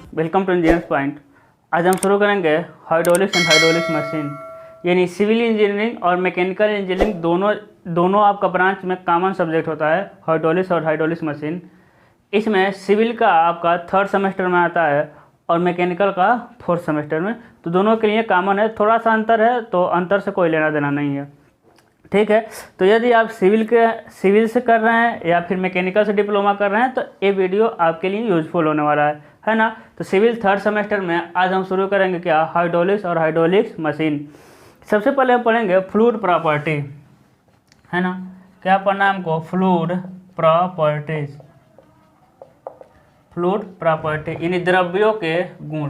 Welcome to engineers point. आज हम शुरू करेंगे हाइड्रोलिक्स एंड हाइड्रोलिक्स मशीन, यानी सिविल इंजीनियरिंग और मैकेनिकल इंजीनियरिंग दोनों आपका ब्रांच में कॉमन सब्जेक्ट होता है, हाइड्रोलिक्स और हाइड्रोलिक्स मशीन। इसमें सिविल का आपका 3rd सेमेस्टर में आता है और मैकेनिकल का 4th सेमेस्टर में, तो दोनों के लिए कॉमन है। थोड़ा सा अंतर है, तो अंतर से कोई लेना देना नहीं है, ठीक है। तो यदि आप सिविल से कर रहे हैं या फिर मैकेनिकल से डिप्लोमा कर रहे हैं तो ये वीडियो आपके लिए यूजफुल होने वाला है ना। तो सिविल 3rd सेमेस्टर में आज हम शुरू करेंगे क्या, हाइड्रोलिक्स और हाइड्रोलिक्स मशीन। सबसे पहले हम पढ़ेंगे फ्लूइड प्रॉपर्टी, है ना। क्या पढ़ना है हमको, फ्लूइड प्रॉपर्टीज। फ्लूइड प्रॉपर्टी यानी द्रव्यों के गुण।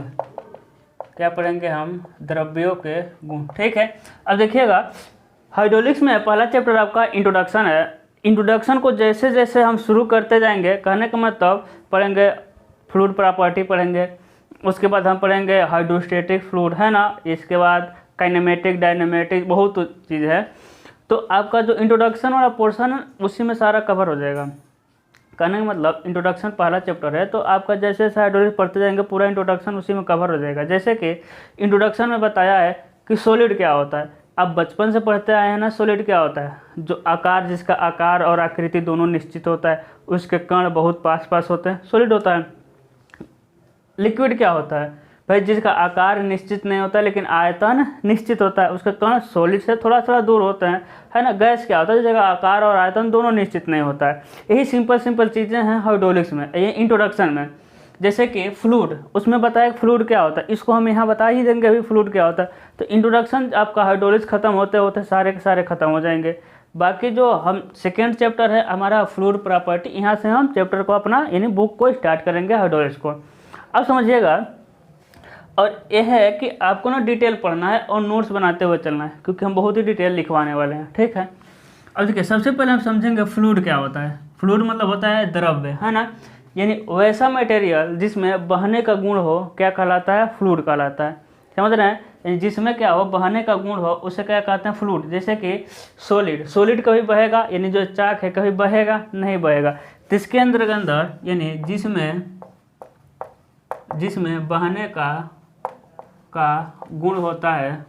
क्या पढ़ेंगे हम, द्रव्यों के गुण, ठीक है। अब देखिएगा, हाइड्रोलिक्स में पहला चैप्टर आपका इंट्रोडक्शन है। इंट्रोडक्शन को जैसे जैसे हम शुरू करते जाएंगे, कहने का मतलब पढ़ेंगे फ्लूइड प्रॉपर्टी पढ़ेंगे, उसके बाद हम पढ़ेंगे हाइड्रोस्टैटिक फ्लूइड, है ना। इसके बाद काइनेमेटिक, डायनेमेटिक, बहुत चीज़ है। तो आपका जो इंट्रोडक्शन वाला पोर्शन है उसी में सारा कवर हो जाएगा। कहने का मतलब इंट्रोडक्शन पहला चैप्टर है, तो आपका जैसे जैसे हाइड्रोलिक्स पढ़ते जाएंगे पूरा इंट्रोडक्शन उसी में कवर हो जाएगा। जैसे कि इंट्रोडक्शन में बताया है कि सॉलिड क्या होता है। आप बचपन से पढ़ते आए हैं ना, सॉलिड क्या होता है, जो आकार, जिसका आकार और आकृति दोनों निश्चित होता है, उसके कण बहुत पास पास होते हैं, सॉलिड होता है। लिक्विड क्या होता है भाई, जिसका आकार निश्चित नहीं होता लेकिन आयतन निश्चित होता है, उसके कण सॉलिड से थोड़ा थोड़ा दूर होते हैं, है ना। गैस क्या होता है, जिसका आकार और आयतन दोनों निश्चित नहीं होता है। यही सिंपल चीज़ें हैं हाइड्रोलिक्स में, ये इंट्रोडक्शन में। जैसे कि फ्लूइड, उसमें बताया फ्लूइड क्या होता है, इसको हम यहाँ बता ही देंगे अभी फ्लूइड क्या होता है। तो इंट्रोडक्शन आपका हाइड्रोलिक्स खत्म होते होते सारे के सारे खत्म हो जाएंगे। बाकी जो हम सेकेंड चैप्टर है हमारा फ्लूइड प्रॉपर्टी, यहाँ से हम चैप्टर को अपना यानी बुक को स्टार्ट करेंगे हाइड्रोलिक्स को। अब समझिएगा, और यह है कि आपको ना डिटेल पढ़ना है और नोट्स बनाते हुए चलना है, क्योंकि हम बहुत ही डिटेल लिखवाने वाले हैं, ठीक है। अब देखिए, सबसे पहले हम समझेंगे फ्लूइड क्या होता है। फ्लूइड मतलब होता है द्रव्य, है ना, यानी वैसा मटेरियल जिसमें बहने का गुण हो, क्या कहलाता है, फ्लूइड कहलाता है। समझ रहे हैं, यानी जिसमें क्या हो, बहने का गुण हो, उसे क्या कहते हैं, फ्लूइड। जैसे कि सॉलिड कभी बहेगा, यानी जो चाक है कभी बहेगा नहीं बहेगा। तो इसके अंदर यानी जिसमें बहने का गुण होता है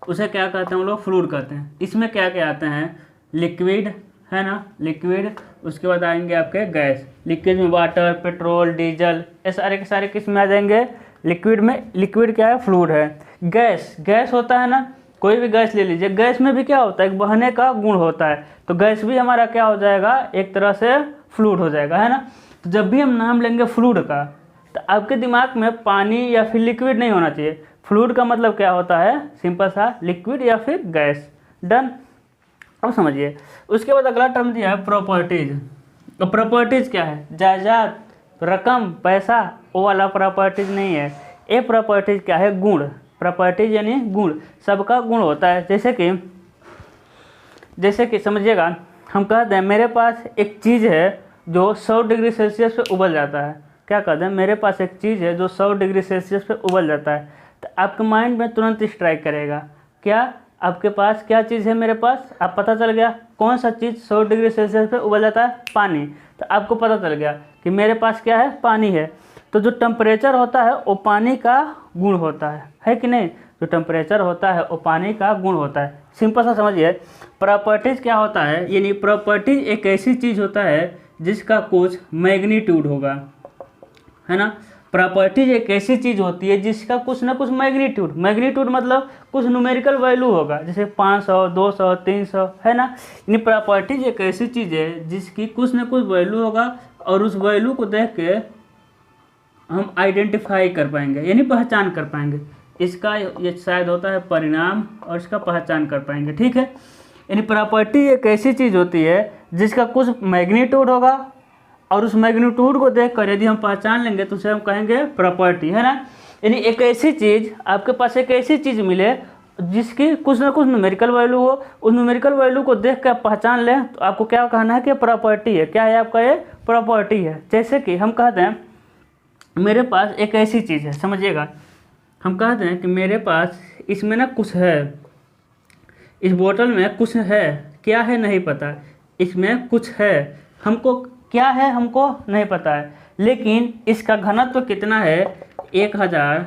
उसे क्या कहते हैं हम लोग, फ्लूइड कहते हैं। इसमें क्या क्या आते हैं, लिक्विड, है ना, लिक्विड। उसके बाद आएंगे आपके गैस, लिक्विड में वाटर, पेट्रोल, डीजल, ये सारे के सारे किस में आ जाएंगे, लिक्विड में। लिक्विड क्या है, फ्लूइड है। गैस होता है ना, कोई भी गैस ले लीजिए, गैस में भी क्या होता है, एक बहने का गुण होता है, तो गैस भी हमारा क्या हो जाएगा, एक तरह से फ्लूइड हो जाएगा, है ना। तो जब भी हम नाम लेंगे फ्लूइड का, तो आपके दिमाग में पानी या फिर लिक्विड नहीं होना चाहिए। फ्लूइड का मतलब क्या होता है, सिंपल सा, लिक्विड या फिर गैस। डन। अब समझिए, उसके बाद अगला टर्म दिया है प्रॉपर्टीज। तो प्रॉपर्टीज क्या है, जायदाद, रकम, पैसा, वो वाला प्रॉपर्टीज नहीं है। ये प्रॉपर्टीज क्या है, गुण। प्रॉपर्टीज यानी गुण, सबका गुण होता है। जैसे कि समझिएगा, हम कहते हैं मेरे पास एक चीज़ है जो 100 डिग्री सेल्सियस पे उबल जाता है। क्या कहते हैं, मेरे पास एक चीज़ है जो 100 डिग्री सेल्सियस पे उबल जाता है। तो आपके माइंड में तुरंत स्ट्राइक करेगा, क्या आपके पास क्या चीज़ है, मेरे पास, आप पता चल गया कौन सा चीज़ 100 डिग्री सेल्सियस पे उबल जाता है, पानी। तो आपको पता चल गया कि मेरे पास क्या है, पानी है। तो जो टेम्परेचर होता है वो पानी का गुण होता है कि नहीं। जो टेम्परेचर होता है वो पानी का गुण होता है। सिंपल सा समझिए, प्रॉपर्टीज़ क्या होता है, यानी प्रॉपर्टीज एक ऐसी चीज़ होता है जिसका कुछ मैग्नीट्यूड होगा, है ना। प्रॉपर्टीज एक ऐसी चीज़ होती है जिसका कुछ ना कुछ मैग्नीट्यूड मतलब कुछ न्यूमेरिकल वैल्यू होगा, जैसे 500, 200, 300, है ना। यानी प्रॉपर्टीज एक ऐसी चीज़ है जिसकी कुछ ना कुछ वैल्यू होगा, और उस वैल्यू को देख के हम आइडेंटिफाई कर पाएंगे, यानी पहचान कर पाएंगे। इसका ये शायद होता है परिणाम, और इसका पहचान कर पाएंगे, ठीक है। यानी प्रॉपर्टी एक ऐसी चीज़ होती है जिसका कुछ मैग्नीट्यूड होगा, और उस मैग्नीट्यूड को देखकर यदि हम पहचान लेंगे तो उसे हम कहेंगे प्रॉपर्टी, है ना। यानी एक ऐसी चीज़, आपके पास एक ऐसी चीज़ मिले जिसकी कुछ ना कुछ न्यूमेरिकल वैल्यू हो, उस न्यूमेरिकल वैल्यू को देख कर पहचान लें तो आपको क्या कहना है कि प्रॉपर्टी है। क्या है आपका, ये प्रॉपर्टी है। जैसे कि हम कहते हैं मेरे पास एक ऐसी चीज़ है, समझिएगा, हम कहते हैं कि मेरे पास इसमें ना कुछ है, इस बोतल में कुछ है, क्या है नहीं पता, इसमें कुछ है, हमको क्या है हमको नहीं पता है, लेकिन इसका घनत्व कितना है 1000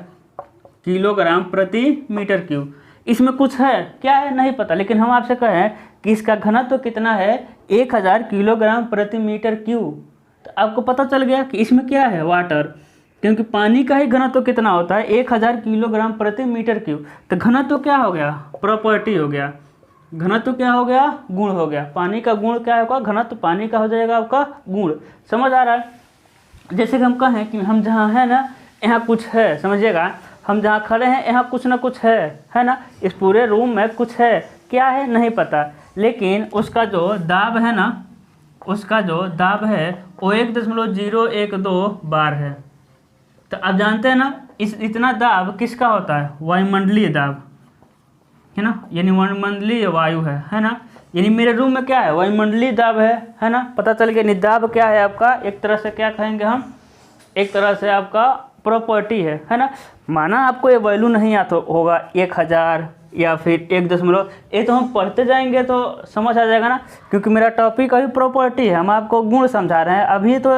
किलोग्राम प्रति मीटर क्यूब। इसमें कुछ है क्या है नहीं पता, लेकिन हम आपसे कहें कि इसका घनत्व कितना है 1000 किलोग्राम प्रति मीटर क्यूब, तो आपको पता चल गया कि इसमें क्या है वाटर, क्योंकि पानी का ही घनत्व कितना होता है 1000 किलोग्राम प्रति मीटर क्यूब। तो घनत्व क्या हो गया, प्रॉपर्टी हो गया, घनत्व क्या हो गया, गुण हो गया। पानी का गुण क्या होगा, घनत्व पानी का हो जाएगा आपका गुण। समझ आ रहा है? जैसे कि हम कहें कि हम जहाँ है ना यहाँ कुछ है, समझिएगा, हम जहाँ खड़े हैं यहाँ कुछ ना कुछ है ना, इस पूरे रूम में कुछ है, क्या है नहीं पता, लेकिन उसका जो दाब है ना, उसका जो दाब है वो 1.012 बार है। तो आप जानते हैं ना इतना दाब किसका होता है, वायुमंडलीय दाब है ना, यानी वायुमंडलीय वायु है ना, यानी मेरे रूम में क्या है वायुमंडलीय दाब है ना। पता चल गया, दाब क्या है आपका, एक तरह से क्या कहेंगे हम, एक तरह से आपका प्रॉपर्टी है ना। माना आपको ये वैल्यू नहीं आता होगा 1000 या फिर 1 ये तो हम पढ़ते जाएंगे तो समझ आ जाएगा ना, क्योंकि मेरा टॉपिक अभी प्रॉपर्टी है, हम आपको गुण समझा रहे हैं। अभी तो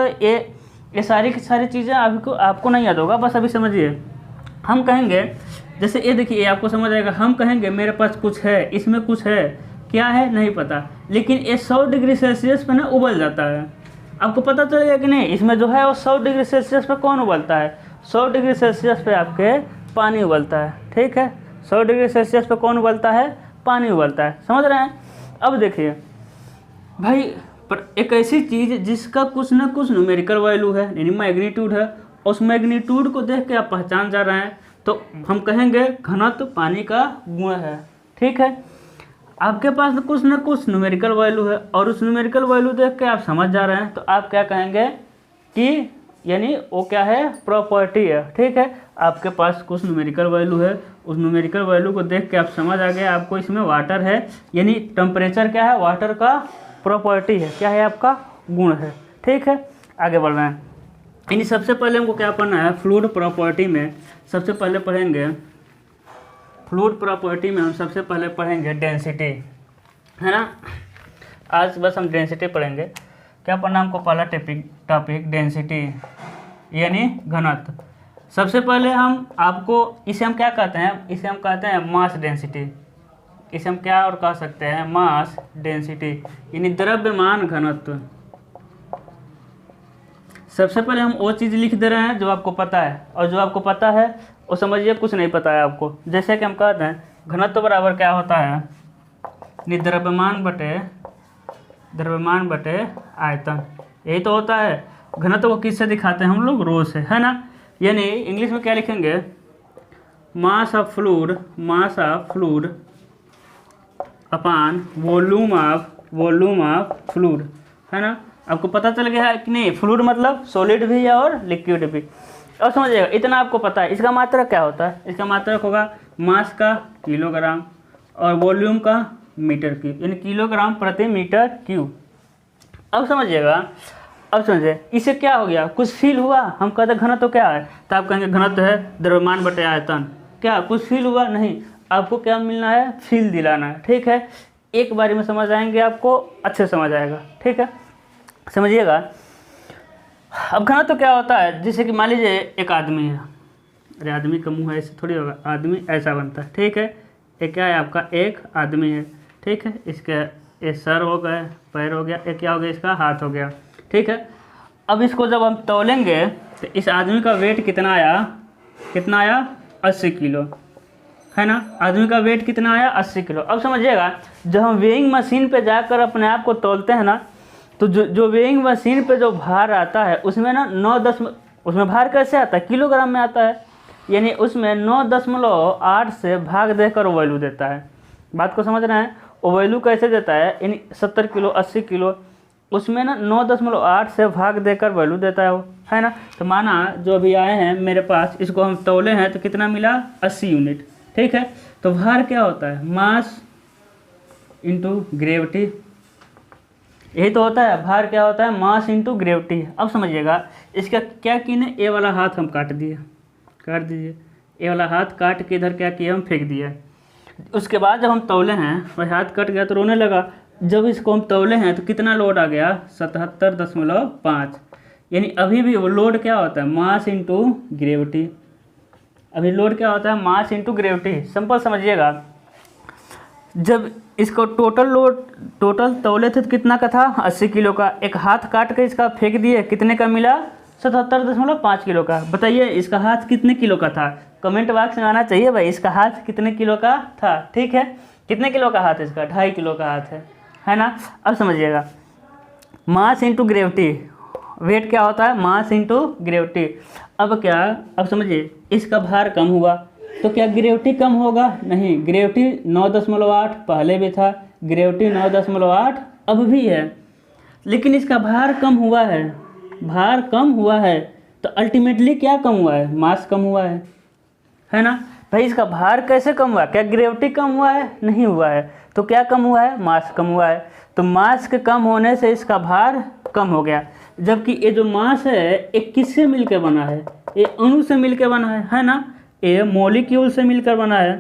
ये सारी की सारी चीज़ें आपको नहीं याद होगा, बस अभी समझिए। हम कहेंगे जैसे ये देखिए, आपको समझ आएगा, हम कहेंगे मेरे पास कुछ है, इसमें कुछ है, क्या है नहीं पता, लेकिन ये 100 डिग्री सेल्सियस पे ना उबल जाता है। आपको पता चलेगा कि नहीं, इसमें जो है वो 100 डिग्री सेल्सियस पे कौन उबलता है, 100 डिग्री सेल्सियस पे आपके पानी उबलता है। ठीक है, 100 डिग्री सेल्सियस पे कौन उबलता है, पानी उबलता है। समझ रहे हैं? अब देखिए भाई, पर एक ऐसी चीज़ जिसका कुछ ना कुछ न्यूमेरिकल वैल्यू है, यानी मैग्नीट्यूड है, उस मैग्नीट्यूड को देख के आप पहचान जा रहे हैं, तो हम कहेंगे घनत्व पानी का गुण है। ठीक है, आपके पास कुछ ना कुछ न्यूमेरिकल वैल्यू है और उस न्यूमेरिकल वैल्यू देख के आप समझ जा रहे हैं, तो आप क्या कहेंगे कि यानी वो क्या है, प्रॉपर्टी है। ठीक है, आपके पास कुछ न्यूमेरिकल वैल्यू है, उस न्यूमेरिकल वैल्यू को देख के आप समझ आ गए आपको इसमें वाटर है, यानी टेम्परेचर क्या है, वाटर का प्रॉपर्टी है, क्या है आपका गुण है। ठीक है, आगे बढ़ रहे हैं। यानी सबसे पहले हमको क्या पढ़ना है, फ्लूइड प्रॉपर्टी में सबसे पहले पढ़ेंगे, फ्लूइड प्रॉपर्टी में हम सबसे पहले पढ़ेंगे डेंसिटी, है ना। आज बस हम डेंसिटी पढ़ेंगे। क्या पढ़ना हमको, पहला टॉपिक डेंसिटी यानी घनत्व। सबसे पहले हम आपको इसे हम क्या कहते हैं, इसे हम कहते हैं मास डेंसिटी, इसे हम क्या और कह सकते हैं, मास डेंसिटी यानी द्रव्यमान घनत्व। सबसे पहले हम वो चीज़ लिख दे रहे हैं जो आपको पता है, और जो आपको पता है वो समझिए कुछ नहीं पता है आपको। जैसे कि हम कहते हैं घनत्व बराबर क्या होता है, द्रव्यमान बटे आयतन, यही तो होता है। घनत्व को किससे दिखाते हैं हम लोग, रो से, है ना। यानी इंग्लिश में क्या लिखेंगे, mass of fluid upon volume of fluid, है ना। आपको पता चल गया है कि नहीं, फ्लूइड मतलब सॉलिड भी है और लिक्विड भी। और समझिएगा इतना आपको पता है, इसका मात्रक क्या होता है, इसका मात्रक होगा मास का किलोग्राम और वॉल्यूम का मीटर क्यूब, यानी किलोग्राम प्रति मीटर क्यूब। अब समझिएगा, अब समझिए इससे क्या हो गया, कुछ फील हुआ। हम कहते हैं घनत्व क्या है, तो आप कहेंगे घनत्व है द्रव्यमान बटे आयतन। क्या कुछ फील हुआ, नहीं, आपको क्या मिलना है, फील दिलाना है। ठीक है, एक बारी में समझ आएंगे, आपको अच्छे समझ आएगा। ठीक है, समझिएगा। अब घनत्व क्या होता है, जैसे कि मान लीजिए एक आदमी है, अरे आदमी का मुंह ऐसे थोड़ी होगा, आदमी ऐसा बनता है। ठीक है, एक क्या है आपका, एक आदमी है। ठीक है, इसके ये सर हो गए, पैर हो गया, एक क्या हो गया, इसका हाथ हो गया। ठीक है, अब इसको जब हम तौलेंगे तो इस आदमी का वेट कितना आया 80 किलो, है ना। आदमी का वेट कितना आया 80 किलो। अब समझिएगा, जब हम वेइंग मशीन पे जाकर अपने आप को तौलते हैं ना, तो जो वेइंग मशीन पे जो भार आता है उसमें ना 9 उसमें भार कैसे आता है, किलोग्राम में आता है, यानी उसमें 9.8 से भाग देकर वैल्यू देता है। बात को समझ रहे हैं, वो वैल्यू कैसे देता है, यानी 70 किलो 80 किलो, उसमें ना 9.8 से भाग देकर वैल्यू देता है वो, है ना। तो माना जो अभी आए हैं मेरे पास, इसको हम तौले हैं तो कितना मिला 80 यूनिट। ठीक है, तो भार क्या होता है, मास इंटू ग्रेविटी, यही तो होता है। भार क्या होता है, मास इंटू ग्रेविटी। अब समझिएगा, इसका क्या किए, ए वाला हाथ हम काट दीजिए, ए वाला हाथ काट के इधर क्या किया, हम फेंक दिया। उसके बाद जब हम तौले हैं, वह हाथ कट गया तो रोने लगा। जब इसको हम तौले हैं तो कितना लोड आ गया, 77.5, यानी अभी भी वो लोड क्या होता है, मास इंटू ग्रेविटी। अभी लोड क्या होता है, मास इंटू ग्रेविटी। सिंपल समझिएगा, जब इसको टोटल तौले थे तो कितना का था, 80 किलो का। एक हाथ काट के इसका फेंक दिए, कितने का मिला, 77.5 किलो का। बताइए इसका हाथ कितने किलो का था, कमेंट बॉक्स में आना चाहिए भाई, इसका हाथ कितने किलो का था। ठीक है, कितने किलो का हाथ, इसका 2.5 किलो का हाथ है ना। अब समझिएगा, मास इंटू ग्रेविटी, वेट क्या होता है, मास इंटू ग्रेविटी। अब समझिए, इसका भार कम हुआ तो क्या ग्रेविटी कम होगा, नहीं, ग्रेविटी 9.8 पहले भी था, ग्रेविटी 9.8 अब भी है, लेकिन इसका भार कम हुआ है। भार कम हुआ है तो अल्टीमेटली क्या कम हुआ है, मास कम हुआ है ना भाई। इसका भार कैसे कम हुआ, क्या ग्रेविटी कम हुआ है, नहीं हुआ है, तो क्या कम हुआ है, मास कम हुआ है। तो मास के कम होने से इसका भार कम हो गया। जबकि ये जो मास है ये किससे मिलकर बना है, ये अणु से मिलकर बना है ना, ये मॉलिक्यूल से मिलकर बना है,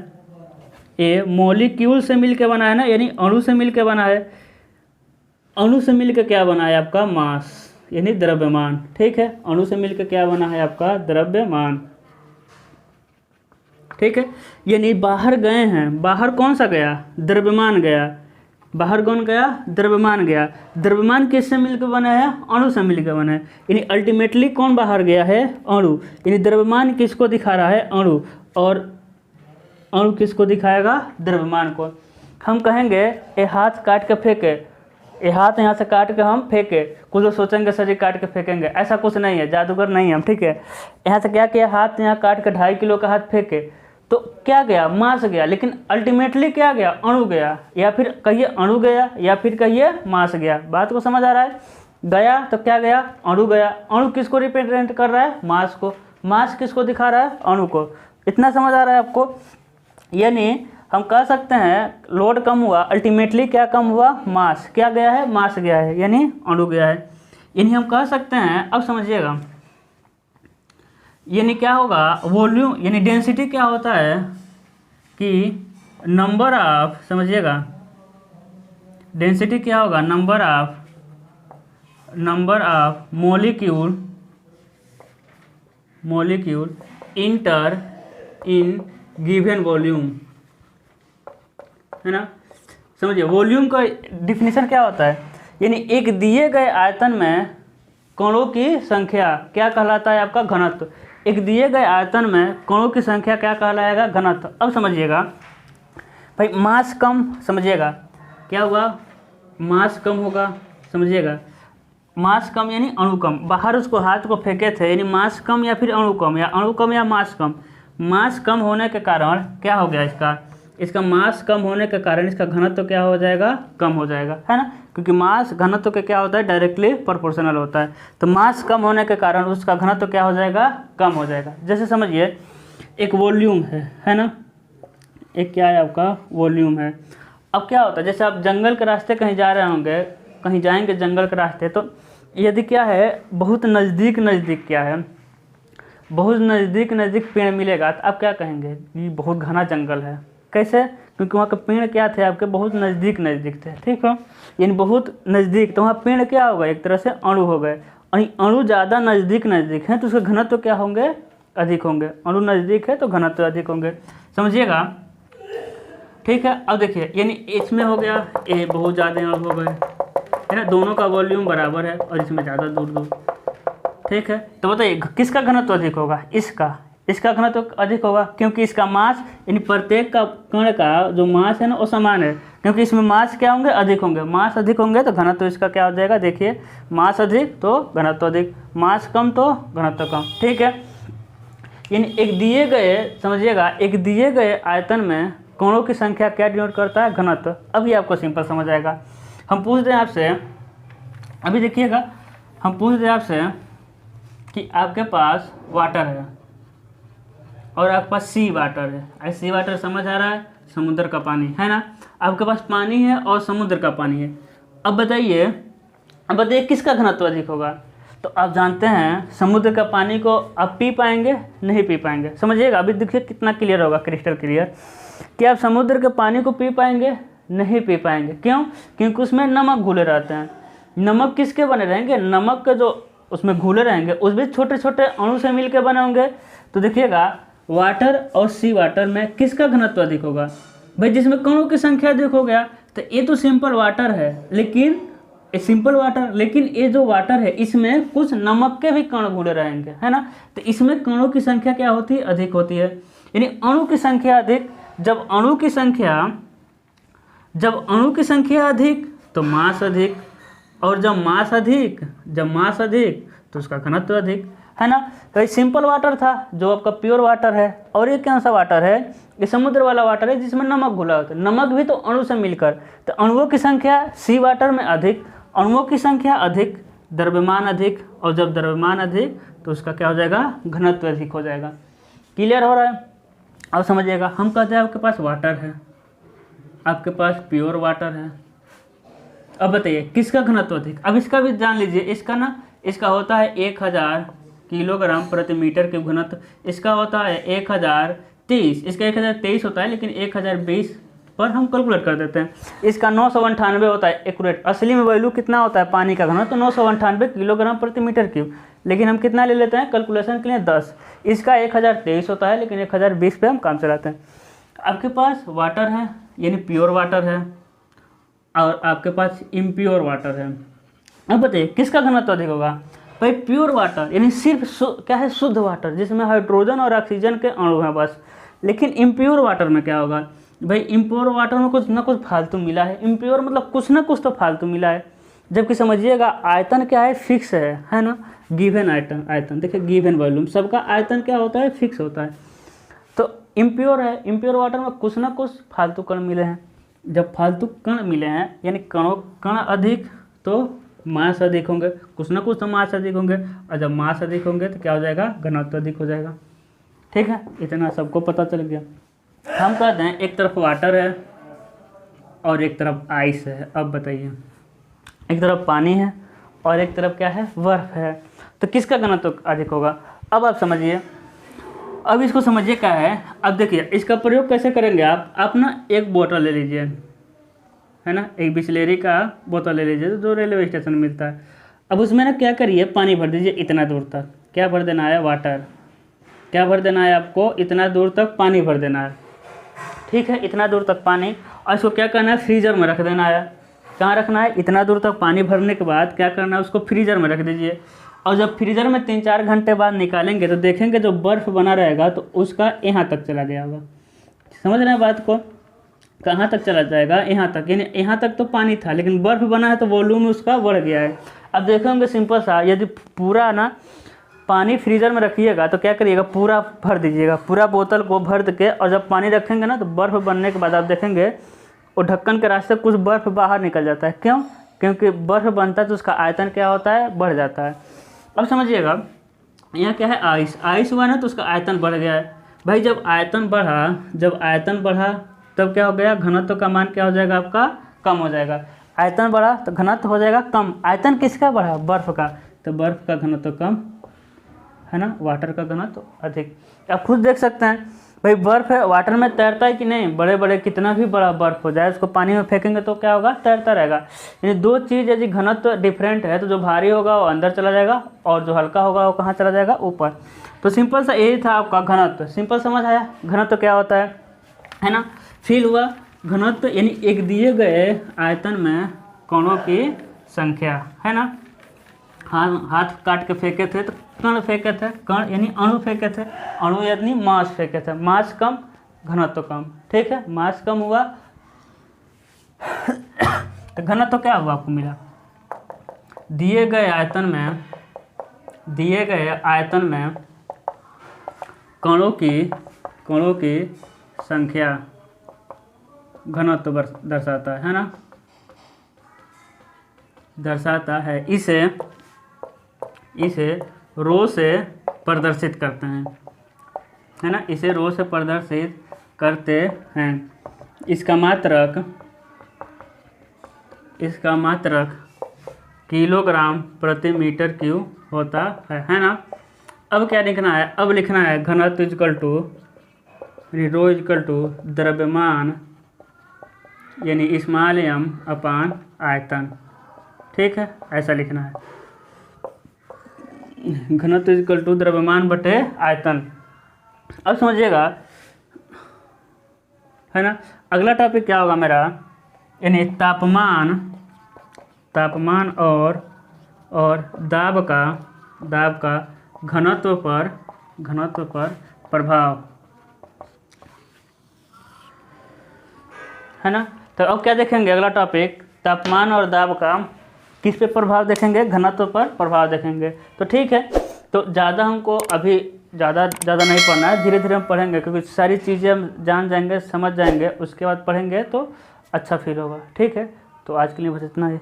ये मॉलिक्यूल से मिलकर बना है ना, यानी अणु से मिलकर बना है। अणु से मिलकर क्या बना है आपका, मास यानी द्रव्यमान। ठीक है, अणु से मिलकर क्या बना है आपका, द्रव्यमान। ठीक है, यानी बाहर गए हैं, बाहर कौन सा गया, द्रव्यमान गया, बाहर कौन गया, द्रव्यमान गया। द्रव्यमान किससे मिलकर बना है, अणु से मिलकर बना है, यानी अल्टीमेटली कौन बाहर गया है, अणु। यानी द्रव्यमान किसको दिखा रहा है, अणु, और अणु किसको दिखाएगा, द्रव्यमान को। हम कहेंगे ये हाथ काट के फेंके, ये हाथ यहाँ से काट के हम फेंके, कुछ लोग सोचेंगे सर जी काट के फेंकेंगे, ऐसा कुछ नहीं है, जादूगर नहीं है हम। ठीक है, यहाँ से क्या किया, हाथ यहाँ काट के 2.5 किलो का हाथ फेंके तो क्या गया, मास गया, लेकिन अल्टीमेटली क्या गया, अणु गया, या फिर कहिए अणु गया, या फिर कहिए मास गया। बात को समझ आ रहा है, गया तो क्या गया, अणु गया। अणु किसको रिप्रेजेंट कर रहा है, मास को। मास किसको दिखा रहा है, अणु को। इतना समझ आ रहा है आपको। यानी हम कह सकते हैं लोड कम हुआ, अल्टीमेटली क्या कम हुआ, मास क्या गया है, मास गया है, यानी अणु गया है। यानी हम कह सकते हैं, अब समझिएगा, यानी क्या होगा, वॉल्यूम यानी डेंसिटी क्या होता है कि नंबर ऑफ, समझिएगा डेंसिटी क्या होगा, number of molecule inter in given volume, है ना। समझिए वॉल्यूम का डिफिनीशन क्या होता है, यानी एक दिए गए आयतन में कणों की संख्या क्या कहलाता है, आपका घनत्व। एक दिए गए आयतन में कणों की संख्या क्या कहलाएगा, घनत्व। अब समझिएगा भाई, मास कम, समझिएगा क्या हुआ, मास कम होगा, समझिएगा मास कम यानी अणु कम। बाहर उसको हाथ को फेंके थे, यानी मास कम या फिर अणु कम, या अणु कम या मास कम। मास कम होने के कारण क्या हो गया, इसका मास कम होने के कारण इसका घनत्व क्या हो जाएगा, कम हो जाएगा, है ना, क्योंकि मास घनत्व के क्या होता है, डायरेक्टली प्रोपोर्शनल होता है। तो मास कम होने के कारण उसका घनत्व क्या हो जाएगा, कम हो जाएगा। जैसे समझिए एक वॉल्यूम है ना, एक क्या है आपका, वॉल्यूम है। अब क्या होता है, जैसे आप जंगल के रास्ते कहीं जा रहे होंगे, कहीं जाएंगे जंगल के रास्ते, तो यदि क्या है, बहुत नज़दीक क्या है, बहुत नज़दीक पेड़ मिलेगा, तो आप क्या कहेंगे, ये बहुत घना जंगल है। कैसे, क्योंकि वहाँ के पेड़ क्या थे आपके, बहुत नज़दीक थे। ठीक है, यानी बहुत नज़दीक, तो वहाँ पेड़ क्या होगा, एक तरह से अणु हो गए। अणु ज़्यादा नज़दीक हैं तो उसके घनत्व क्या होंगे, अधिक होंगे। अणु नज़दीक है तो घनत्व अधिक होंगे, समझिएगा। ठीक है, अब देखिए, यानी इसमें हो गया, ये बहुत ज़्यादा अणु हो गए, है ना, दोनों का वॉल्यूम बराबर है और इसमें ज़्यादा दूर। ठीक है, तो बताइए किसका घनत्व अधिक होगा, इसका घनत्व अधिक होगा, क्योंकि इसका मास, यानी प्रत्येक का कण का जो मास है ना वो समान है, क्योंकि इसमें मास क्या होंगे, अधिक होंगे। मास अधिक होंगे तो घनत्व इसका क्या हो जाएगा, देखिए मास अधिक तो घनत्व अधिक, मास कम तो घनत्व कम। ठीक है, यानी एक दिए गए, समझिएगा एक दिए गए आयतन में कणों की संख्या क्या डिनोट करता है, घनत्व। अभी आपको सिंपल समझ आएगा। हम पूछ दें आपसे, अभी देखिएगा, हम पूछ दें आपसे कि आपके पास वाटर है और आपके पास सी वाटर है। सी वाटर समझ आ रहा है, समुद्र का पानी, है ना। आपके पास पानी है और समुद्र का पानी है। अब बताइए किसका घनत्व अधिक होगा। तो आप जानते हैं समुद्र का पानी को आप पी पाएंगे, नहीं पी पाएंगे। समझिएगा, अभी देखिए कितना क्लियर होगा, क्रिस्टल क्लियर, कि आप समुद्र के पानी को पी पाएंगे, नहीं पी पाएंगे। क्यों, क्योंकि उसमें नमक घुले रहते हैं। नमक किसके बने रहेंगे, नमक के जो उसमें घुले रहेंगे, उस भी छोटे छोटे अणु से मिलकर बने होंगे। तो देखिएगा वाटर और सी वाटर में किसका घनत्व अधिक होगा? भाई जिसमें कणों की संख्या अधिक हो गया। तो ये तो सिंपल वाटर है, लेकिन ये जो वाटर है इसमें कुछ नमक के भी कण घुले रहेंगे, है ना। तो इसमें कणों की संख्या क्या होती है? अधिक होती है। यानी अणु की संख्या अधिक। जब अणु की संख्या अधिक तो मास अधिक, और जब मास अधिक तो उसका घनत्व अधिक, है ना। तो ये सिंपल वाटर था जो आपका प्योर वाटर है। और ये कौन सा वाटर है? ये समुद्र वाला वाटर है जिसमें नमक घुला होता है। नमक भी तो अणु से मिलकर। तो अणुओं की संख्या सी वाटर में अधिक, अणुओं की संख्या अधिक, द्रव्यमान अधिक, और जब द्रव्यमान अधिक तो उसका क्या हो जाएगा? घनत्व अधिक हो जाएगा। क्लियर हो रहा है? अब समझिएगा, हम कहते हैं आपके पास वाटर है, आपके पास प्योर वाटर है। अब बताइए किसका घनत्व अधिक? अब इसका भी जान लीजिए। इसका होता है 1000 किलोग्राम प्रति मीटर के घनत्व। इसका होता है 1023, इसका 1023 होता है, लेकिन 1020 पर हम कैलकुलेट कर देते हैं। इसका 998 होता है एक्यूरेट। असली में वैल्यू कितना होता है पानी का घनत्व? तो 998 किलोग्राम प्रति मीटर क्यूब, लेकिन हम कितना ले लेते हैं कैलकुलेशन के लिए? 10। इसका 1023 होता है, लेकिन 1020 पे हम काम चलाते हैं। आपके पास वाटर है यानी प्योर वाटर है, और आपके पास इम्प्योर वाटर है। अब बताइए किसका घनत्व अधिक होगा? भाई प्योर वाटर यानी सिर्फ क्या है? शुद्ध वाटर जिसमें हाइड्रोजन और ऑक्सीजन के अणु हैं बस। लेकिन इम्प्योर वाटर में क्या होगा? भाई इम्प्योर वाटर में कुछ ना कुछ फालतू मिला है। इम्प्योर मतलब कुछ ना कुछ तो फालतू मिला है। जबकि समझिएगा आयतन क्या है? फिक्स है ना। गिवन आयतन देखिए, गिवन वॉल्यूम, सबका आयतन क्या होता है? फिक्स होता है। तो इम्प्योर है, इम्प्योर वाटर में कुछ ना कुछ फालतू कण मिले हैं। जब फालतू कण मिले हैं यानी कण अधिक तो मास अधिक होंगे, कुछ ना कुछ तो मास अधिक होंगे, और जब मास अधिक होंगे तो क्या हो जाएगा? घनत्व अधिक हो जाएगा। ठीक है, इतना सबको पता चल गया। हम कहते हैं एक तरफ वाटर है और एक तरफ आइस है। अब बताइए, एक तरफ पानी है और एक तरफ क्या है? बर्फ है। तो किसका घनत्व अधिक होगा? अब आप समझिए, अब इसको समझिए क्या है। अब देखिए इसका प्रयोग कैसे करेंगे। आप ना एक बोतल ले लीजिए, है ना, एक बिसलेरी का बोतल ले लीजिए जो रेलवे स्टेशन में मिलता है। अब उसमें ना क्या करिए, पानी भर दीजिए इतना दूर तक। क्या भर देना है? वाटर। क्या भर देना है आपको? इतना दूर तक पानी भर देना है। ठीक है, इतना दूर तक पानी। और इसको क्या करना है? फ्रीजर में रख देना है। कहाँ रखना है? इतना दूर तक पानी भरने के बाद क्या करना है? उसको फ्रीजर में रख दीजिए। और जब फ्रीजर में 3-4 घंटे बाद निकालेंगे तो देखेंगे जो बर्फ़ बना रहेगा तो उसका यहाँ तक चला गया होगा। समझ रहे हैं बात को? कहाँ तक चला जाएगा? यहाँ तक। यानी यहाँ तक तो पानी था, लेकिन बर्फ़ बना है तो वॉल्यूम उसका बढ़ गया है। अब देखेंगे सिंपल सा, यदि पूरा ना पानी फ्रीज़र में रखिएगा तो क्या करिएगा? पूरा भर दीजिएगा, पूरा बोतल को भर के, और जब पानी रखेंगे ना तो बर्फ़ बनने के बाद आप देखेंगे वो ढक्कन के रास्ते कुछ बर्फ़ बाहर निकल जाता है। क्यों? क्योंकि बर्फ़ बनता है तो उसका आयतन क्या होता है? बढ़ जाता है। अब समझिएगा, यहाँ क्या है? आइस हुआ ना तो उसका आयतन बढ़ गया है। भाई जब आयतन बढ़ा तब क्या हो गया? घनत्व का मान क्या हो जाएगा आपका? कम हो जाएगा। आयतन बढ़ा तो घनत्व हो जाएगा कम। आयतन किसका बढ़ा? बर्फ़ का। तो बर्फ़ का घनत्व कम, है ना, वाटर का घनत्व अधिक। आप खुद देख सकते हैं भाई, बर्फ़ है, वाटर में तैरता है कि नहीं? बड़े बड़े कितना भी बड़ा बर्फ़ हो जाए उसको पानी में फेंकेंगे तो क्या होगा? तैरता रहेगा। यानी दो चीज़ यदि घनत्व डिफरेंट है तो जो भारी होगा वो अंदर चला जाएगा और जो हल्का होगा वो कहाँ चला जाएगा? ऊपर। तो सिंपल सा यही था आपका घनत्व। सिंपल समझ आया? घनत्व क्या होता है ना। फील हुआ? घनत्व यानी एक दिए गए आयतन में कणों की संख्या, है ना। हाथ काट के फेंके थे तो कण फेंके थे, कण यानी अणु फेंके थे, अणु यानी मास फेंके थे। मास कम, घनत्व कम। ठीक है, मास कम हुआ तो घनत्व क्या हुआ? आपको मिला दिए गए आयतन में कणों की संख्या घनत्व दर्शाता है ना, दर्शाता है। इसे रो से प्रदर्शित करते हैं, है ना, इसे रो से प्रदर्शित करते हैं। इसका मात्रक किलोग्राम प्रति मीटर क्यूब होता है ना। अब क्या लिखना है? अब लिखना है घनत्व equal to rho equal to द्रव्यमान यानी स्मॉल m/आयतन। ठीक है, ऐसा लिखना है। घनत्व इक्वल टू द्रव्यमान बटे आयतन। अब समझिएगा, है ना। अगला टॉपिक क्या होगा मेरा, यानी तापमान और दाब का घनत्व पर प्रभाव, है ना। तो अब क्या देखेंगे, अगला टॉपिक तापमान और दाब का किस पे प्रभाव देखेंगे, घनत्व पर प्रभाव देखेंगे। तो ठीक है, तो ज़्यादा हमको अभी ज़्यादा नहीं पढ़ना है, धीरे धीरे हम पढ़ेंगे, क्योंकि सारी चीज़ें हम जान जाएंगे, समझ जाएंगे, उसके बाद पढ़ेंगे तो अच्छा फील होगा। ठीक है, तो आज के लिए बस इतना ही।